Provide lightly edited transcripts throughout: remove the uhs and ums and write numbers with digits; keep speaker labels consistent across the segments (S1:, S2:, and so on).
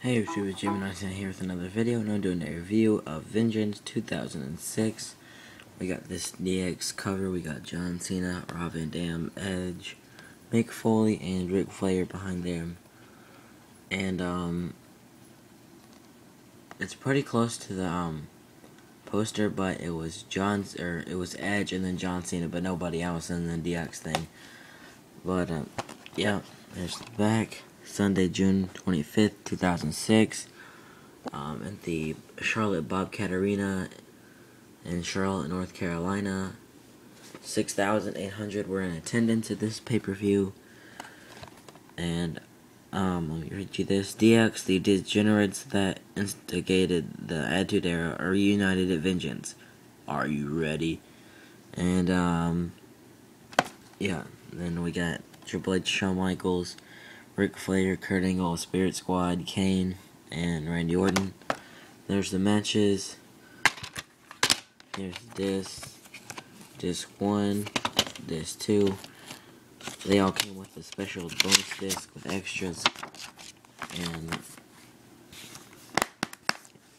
S1: Hey YouTube, it's Jim and I'm here with another video, and I'm doing a review of Vengeance 2006. We got this DX cover, we got John Cena, Rob Van Dam, Edge, Mick Foley, and Ric Flair behind them. And it's pretty close to the poster, but it was it was Edge and then John Cena, but nobody else in the DX thing. But yeah, there's the back. Sunday, June 25th, 2006, at the Charlotte Bobcat Arena in Charlotte, North Carolina. 6,800 were in attendance at this pay-per-view. And, let me read you this. DX, the degenerates that instigated the Attitude Era, are reunited at Vengeance. Are you ready? And, yeah, then we got Triple H, Shawn Michaels, Ric Flair, Kurt Angle, Spirit Squad, Kane, and Randy Orton. There's the matches. Here's disc 1, disc 2. They all came with a special bonus disc with extras. And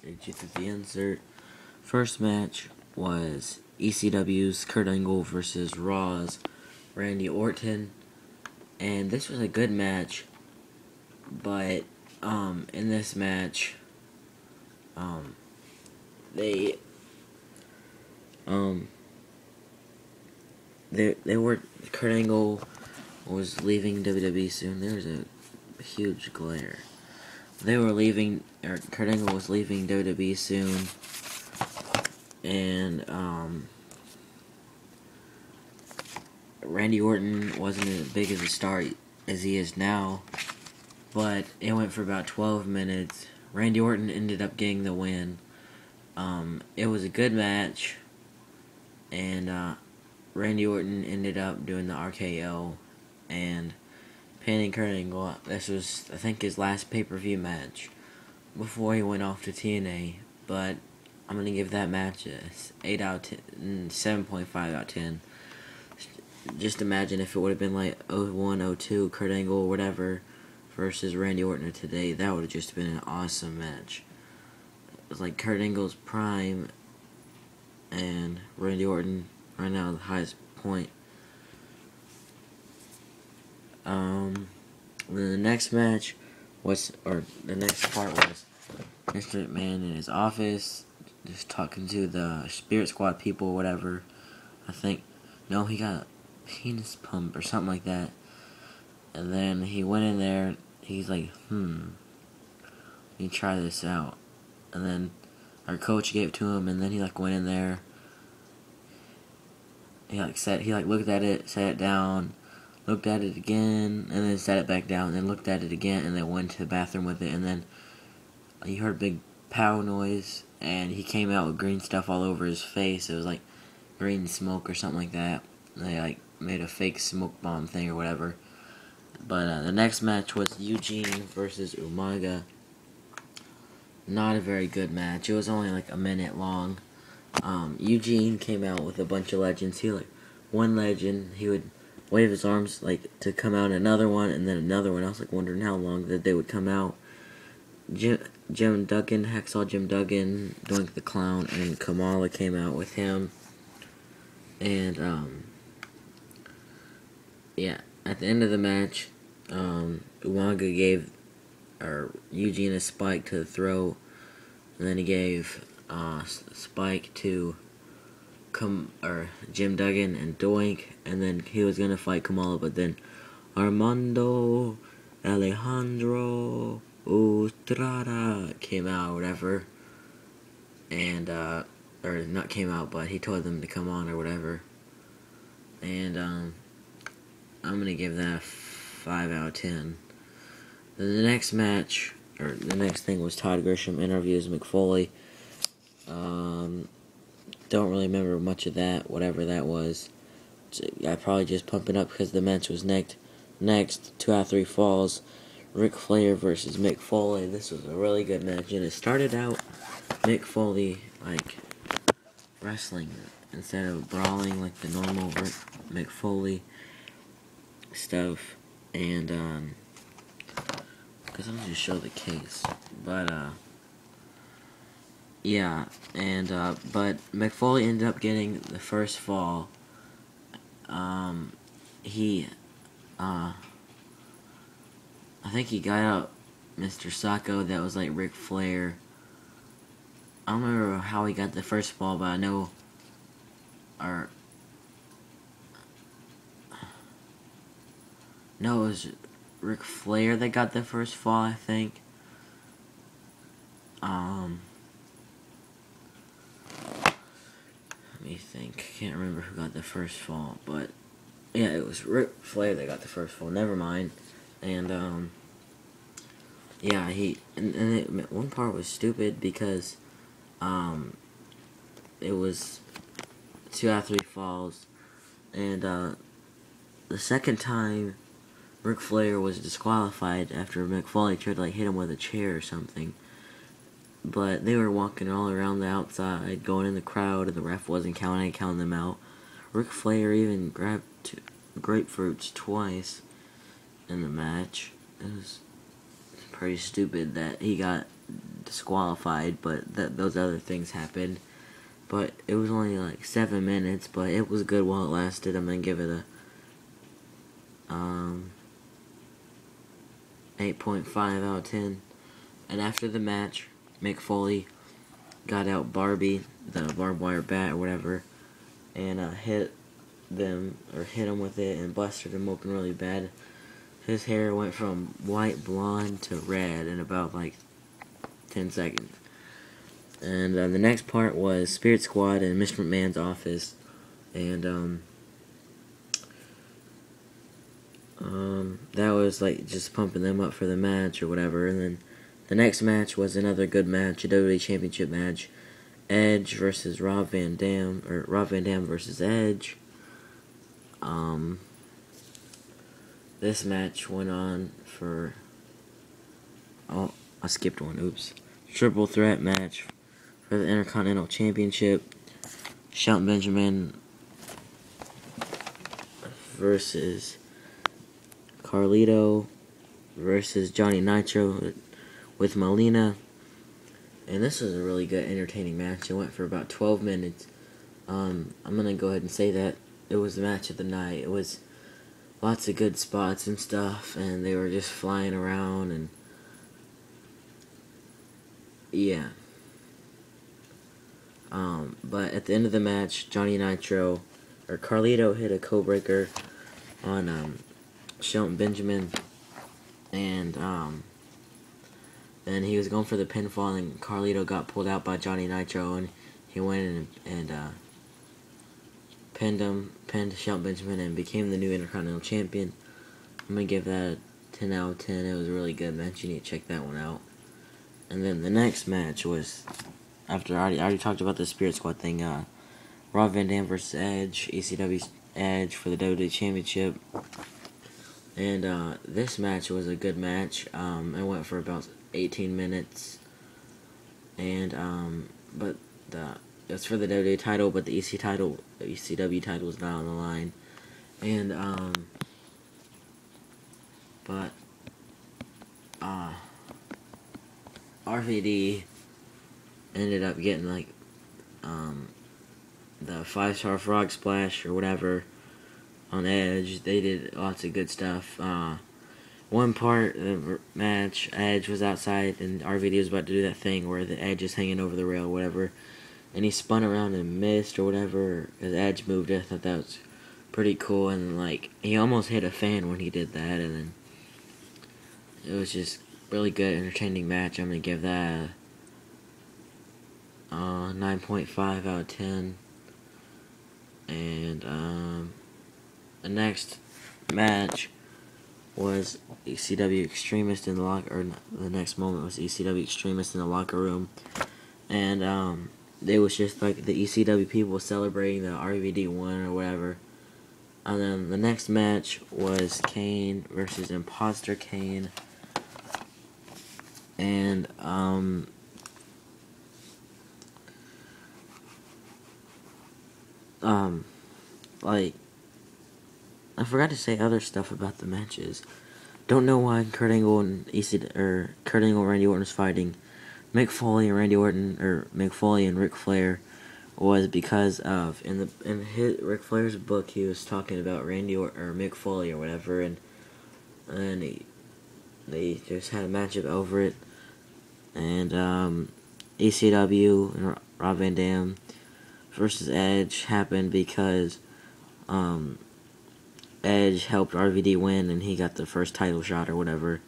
S1: here's just the insert. First match was ECW's Kurt Angle versus Raw's Randy Orton. And this was a good match. But, in this match, they were, Kurt Angle was leaving WWE soon. There was a huge glare. Kurt Angle was leaving WWE soon, and, Randy Orton wasn't as big of a star as he is now. But it went for about 12 minutes. Randy Orton ended up getting the win. It was a good match. And Randy Orton ended up doing the RKO and pinning Kurt Angle. This was, I think, his last pay-per-view match before he went off to TNA. But I'm going to give that match a 8 out of 10, 7.5 out of 10. Just imagine if it would have been like 01, 02, Kurt Angle, whatever, versus Randy Orton today. That would have just been an awesome match. It was like Kurt Angle's prime and Randy Orton right now at the highest point. The next match was, or the next part was Mr. McMahon in his office, just talking to the Spirit Squad people, whatever. I think, no, he got a penis pump or something like that. And then he went in there. He's like, let me try this out. And then our coach gave it to him, and then he went in there. He looked at it, set it down, looked at it again, and then set it back down, and then looked at it again, and then went to the bathroom with it. And then he heard a big pow noise, and he came out with green stuff all over his face. It was like green smoke or something like that. And they made a fake smoke bomb thing or whatever. But the next match was Eugene versus Umaga. Not a very good match. It was only like a minute long. Eugene came out with a bunch of legends. One legend, he would wave his arms to come out another one, and then another one. I was wondering how long that they would come out. Jim Duggan, Hacksaw Jim Duggan, Doink the Clown, and Kamala came out with him. And yeah. At the end of the match, Umaga gave Eugene a spike to the throat, and then he gave spike to Jim Duggan and Doink, and then he was gonna fight Kamala, but then Armando Alejandro Ustrada came out or whatever, and or not came out, but he told them to come on or whatever, and I'm going to give that a 5 out of 10. Then the next match, or the next thing, was Todd Grisham interviews Mick Foley. Don't really remember much of that, whatever that was. I probably just pump it up because the match was next 2 out of 3 falls. Ric Flair versus Mick Foley. This was a really good match, and it started out Mick Foley, wrestling instead of brawling like the normal Mick Foley stuff, and because I'll just show the case. But yeah, and but Mick Foley ended up getting the first fall. He I think he got out Mr. Sacco that was like Ric Flair. I don't remember how he got the first fall, but I know no, it was Ric Flair that got the first fall, I think. Let me think. I can't remember who got the first fall, but yeah, it was Ric Flair that got the first fall. Never mind. And yeah, one part was stupid because it was 2 out of 3 falls, and the second time Ric Flair was disqualified after Mick Foley tried to like hit him with a chair or something. But they were walking all around the outside, going in the crowd, and the ref wasn't counting them out. Ric Flair even grabbed 2 grapefruits twice in the match. It was pretty stupid that he got disqualified, but those other things happened. But it was only like 7 minutes, but it was good while it lasted. I'm gonna give it a 8.5 out of 10. And after the match, Mick Foley got out Barbie, the barbed wire bat or whatever, and hit him with it and busted him open really bad. His hair went from white blonde to red in about like 10 seconds. And the next part was Spirit Squad in Mr. McMahon's office, and that was like just pumping them up for the match or whatever. And then the next match was another good match, a WWE Championship match. Edge versus Rob Van Dam, or Rob Van Dam versus Edge. This match went on for... Oh, I skipped one, oops. Triple threat match for the Intercontinental Championship. Shelton Benjamin versus Carlito versus Johnny Nitro with Melina. And this was a really good, entertaining match. It went for about 12 minutes. I'm going to go ahead and say that it was the match of the night. It was lots of good spots and stuff, and they were just flying around, and yeah. But at the end of the match, Carlito hit a code-breaker on Shelton Benjamin, and then he was going for the pinfall, and Carlito got pulled out by Johnny Nitro, and he went and pinned Shelton Benjamin, and became the new Intercontinental Champion. I'm going to give that a 10 out of 10. It was a really good match. You need to check that one out. And then the next match was, after I already talked about the Spirit Squad thing, Rob Van Dam versus Edge, ECW's Edge for the WWE Championship. And this match was a good match. It went for about 18 minutes. And but it's for the WWE title, but the ECW title is not on the line. And but RVD ended up getting like the 5-star frog splash or whatever on Edge. They did lots of good stuff. One part of the match, Edge was outside and RVD was about to do that thing where the Edge is hanging over the rail or whatever, and he spun around and missed or whatever as Edge moved. I thought that was pretty cool, and like he almost hit a fan when he did that, and then it was just really good, entertaining match. I'm gonna give that a 9.5 out of 10. And the next match was ECW Extremist in the locker, or the next moment was ECW Extremist in the locker room, and it was just like the ECW people celebrating the RVD win or whatever. And then the next match was Kane versus Imposter Kane, and like, I forgot to say other stuff about the matches. Don't know why Kurt Angle and Kurt Angle and Randy Orton was fighting. Mick Foley and Mick Foley and Ric Flair was because of in Ric Flair's book he was talking about Randy or Mick Foley or whatever, and they just had a matchup over it, and ECW and Rob Van Dam versus Edge happened because Edge helped RVD win and he got the first title shot or whatever.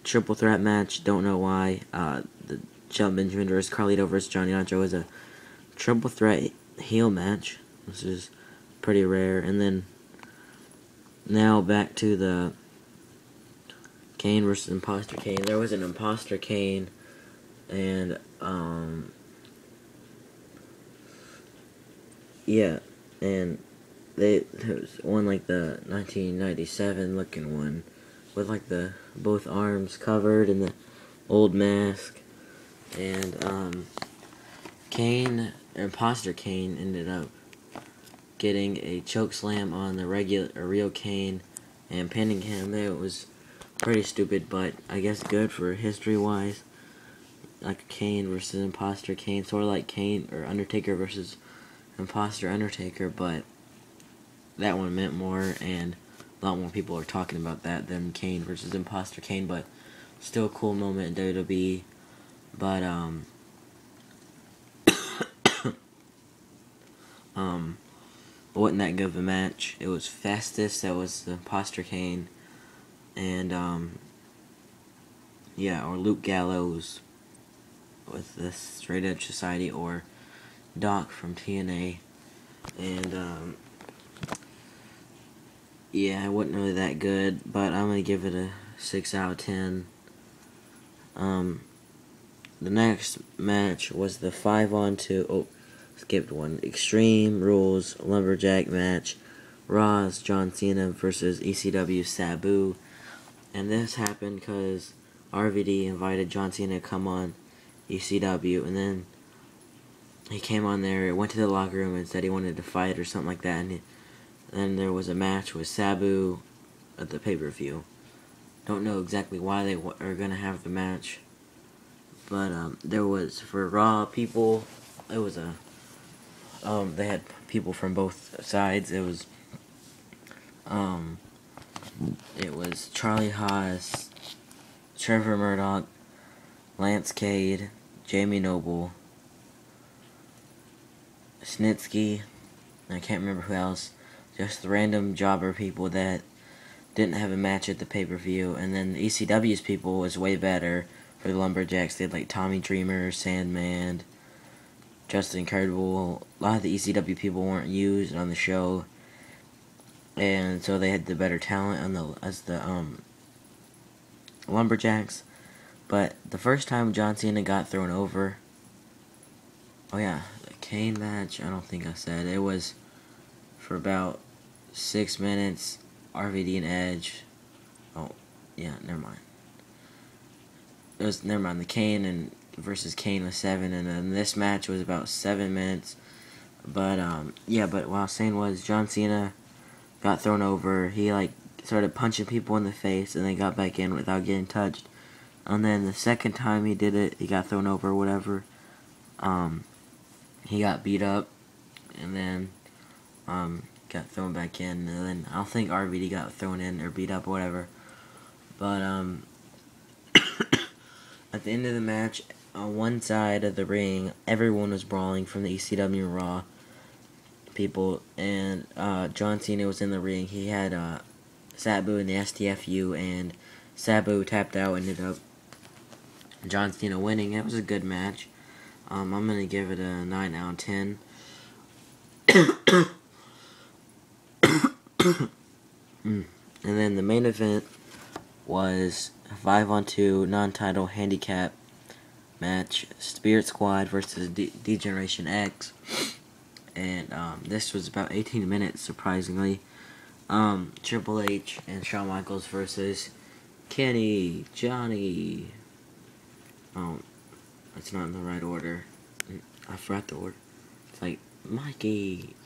S1: Triple threat match, don't know why. The Shelton Benjamin versus Carlito versus Johnny Nitro was a triple threat heel match, which is pretty rare. And then now back to the Kane versus Imposter Kane. There was an Imposter Kane, and yeah, and there was one like the 1997 looking one with like the both arms covered and the old mask, and Imposter Kane ended up getting a choke slam on the real Kane and pinning him. It was pretty stupid, but I guess good for history wise. Like Kane versus Imposter Kane, sort of like Kane or Undertaker versus Imposter Undertaker, but that one meant more, and a lot more people are talking about that than Kane versus Imposter Kane, but still a cool moment in WWE. But wasn't that good of a match. It was Festus that was the Imposter Kane, and or Luke Gallows with the Straight Edge Society, or Doc from TNA, and it wasn't really that good, but I'm gonna give it a 6 out of 10. The next match was the 5-on-2. Oh, skipped one. Extreme Rules Lumberjack match. Raw's John Cena versus ECW Sabu, and this happened because RVD invited John Cena to come on ECW, and then he came on there, went to the locker room and said he wanted to fight or something like that, and then there was a match with Sabu at the pay-per-view. Don't know exactly why they are going to have the match, but there was, for Raw people, it was they had people from both sides. It was Charlie Haas, Trevor Murdoch, Lance Cade, Jamie Noble, Snitsky, I can't remember who else, just random jobber people that didn't have a match at the pay-per-view. And then the ECW's people was way better for the Lumberjacks. They had like Tommy Dreamer, Sandman, Justin Incredible. A lot of the ECW people weren't used on the show, and so they had the better talent as the Lumberjacks. But the first time John Cena got thrown over, the Kane match, I don't think I said, it was for about 6 minutes, RVD and Edge. Never mind. The Kane versus Kane was 7, and then this match was about 7 minutes. But but what I was saying was John Cena got thrown over. He started punching people in the face and then got back in without getting touched. And then the second time he did it, he got thrown over or whatever. He got beat up, and then got thrown back in, and then I don't think RVD got thrown in or beat up or whatever. But at the end of the match, on one side of the ring, everyone was brawling from the ECW Raw people, and John Cena was in the ring. He had Sabu in the STFU, and Sabu tapped out, ended up John Cena winning. It was a good match. I'm going to give it a 9 out of 10. And then the main event was a 5-on-2 non-title handicap match, Spirit Squad versus D-Generation X. And this was about 18 minutes, surprisingly. Triple H and Shawn Michaels versus Kenny, Johnny. It's not in the right order. I forgot the order. It's like Mikey,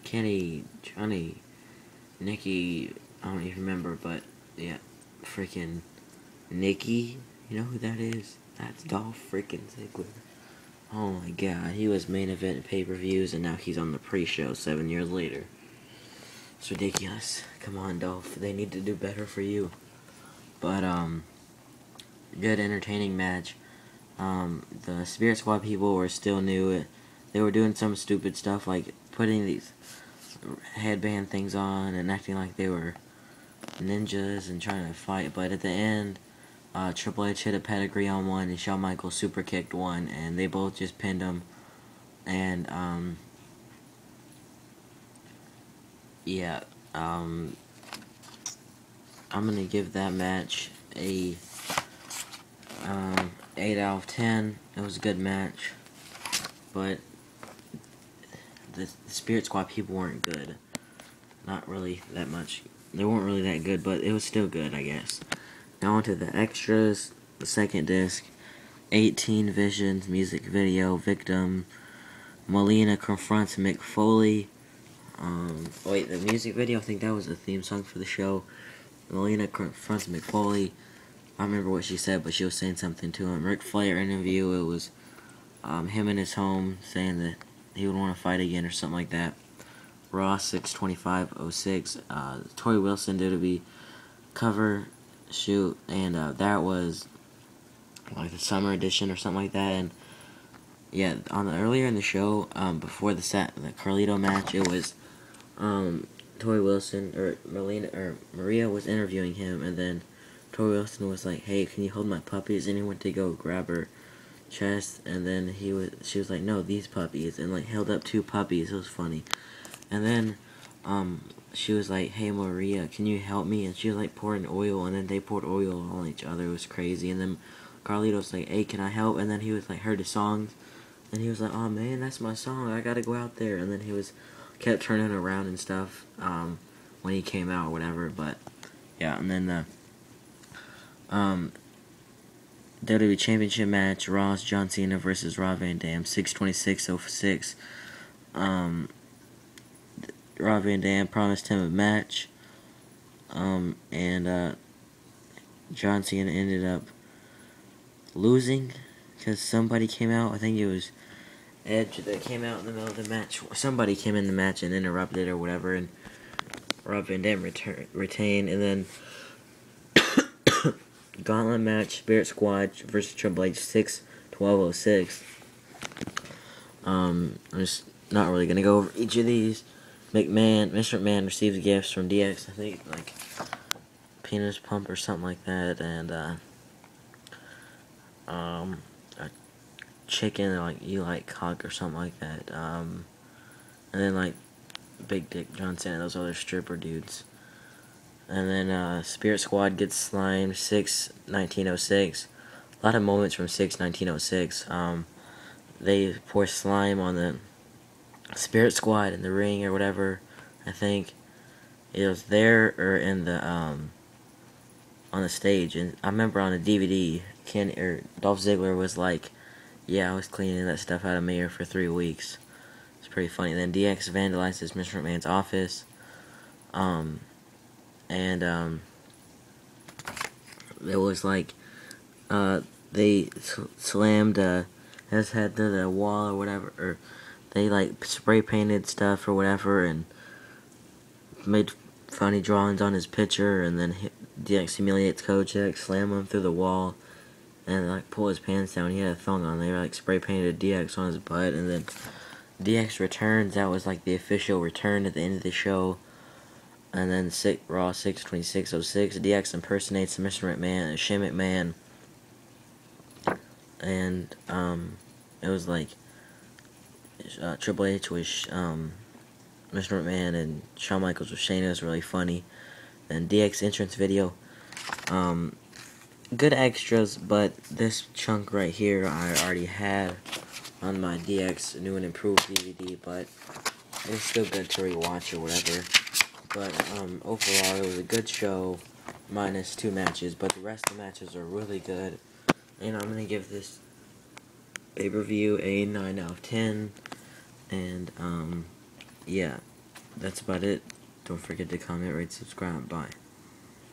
S1: Kenny, Johnny, Nikki. I don't even remember, but yeah, freaking Nikki, you know who that is? That's Dolph freaking Ziggler. Oh my god, he was main event pay-per-views, and now he's on the pre-show 7 years later. It's ridiculous. Come on, Dolph, they need to do better for you. But, good entertaining match. The Spirit Squad people were still new. They were doing some stupid stuff, like putting these headband things on and acting like they were ninjas and trying to fight, but at the end, Triple H hit a pedigree on one, and Shawn Michaels super kicked one, and they both just pinned him. And yeah, I'm gonna give that match a 8 out of 10. It was a good match, but the Spirit Squad people weren't good. Not really that much. They weren't really that good, but it was still good, I guess. Now onto the extras. The second disc. 18 Visions music video. Victim. Molina confronts Mick Foley. Wait, the music video, I think that was the theme song for the show. Molina confronts Mick Foley. I don't remember what she said, but she was saying something to him. Ric Flair interview. It was him in his home saying that he would want to fight again or something like that. Raw 6/25/06. Tori Wilson WWE cover shoot, and that was like the summer edition or something like that. And yeah, earlier in the show, before the Carlito match, it was Tori Wilson or Maria was interviewing him, and then Tori Wilson was like, "Hey, can you hold my puppies?" And he went to go grab her chest, and then she was like, "No, these puppies," and like held up 2 puppies. It was funny. And then she was like, "Hey Maria, can you help me?" And she was like pouring oil, and then they poured oil on each other. It was crazy. And then Carlito was like, "Hey, can I help?" And then he was like, heard the songs, and he was like, "Oh man, that's my song. I gotta go out there." And then he kept turning around and stuff when he came out or whatever. But yeah, and then the WWE Championship match, Raw's John Cena versus Rob Van Dam, 6/26/06. Rob Van Dam promised him a match, and John Cena ended up losing because somebody came out. I think it was Edge that came out in the middle of the match. Somebody came in the match and interrupted or whatever, and Rob Van Dam retained. And then Gauntlet match, Spirit Squad versus Triple H, 6/12/06. I'm just not really gonna go over each of these. Mr. McMahon receives gifts from DX, I think, like penis pump or something like that, and a chicken, like you like cock or something like that, and then like Big Dick John Cena, those other stripper dudes. And then Spirit Squad gets slimed, 6/19/06. A lot of moments from 6/19/06. They pour slime on the Spirit Squad in the ring or whatever. I think it was there or in the on the stage. And I remember on the DVD, Dolph Ziggler was like, "Yeah, I was cleaning that stuff out of mirror for 3 weeks." It's pretty funny. Then DX vandalizes Mr. McMahon's office. It was like they slammed his head to the wall or whatever, or they like spray painted stuff or whatever, and made funny drawings on his picture, and then DX humiliates Kojak, slam him through the wall, and like pull his pants down. He had a thong on. They like spray painted DX on his butt, and then DX returns. That was like the official return at the end of the show. And then Raw 6/26/06, DX impersonates Mr. McMahon, Shane McMahon, and it was like Triple H was Mr. McMahon and Shawn Michaels was Shane. It was really funny. Then DX entrance video, good extras, but this chunk right here I already had on my DX new and improved DVD, but it's still good to rewatch or whatever. But overall, it was a good show, minus 2 matches. But the rest of the matches are really good, and I'm gonna give this pay-per-view a 9 out of 10. And yeah, that's about it. Don't forget to comment, rate, subscribe. Bye.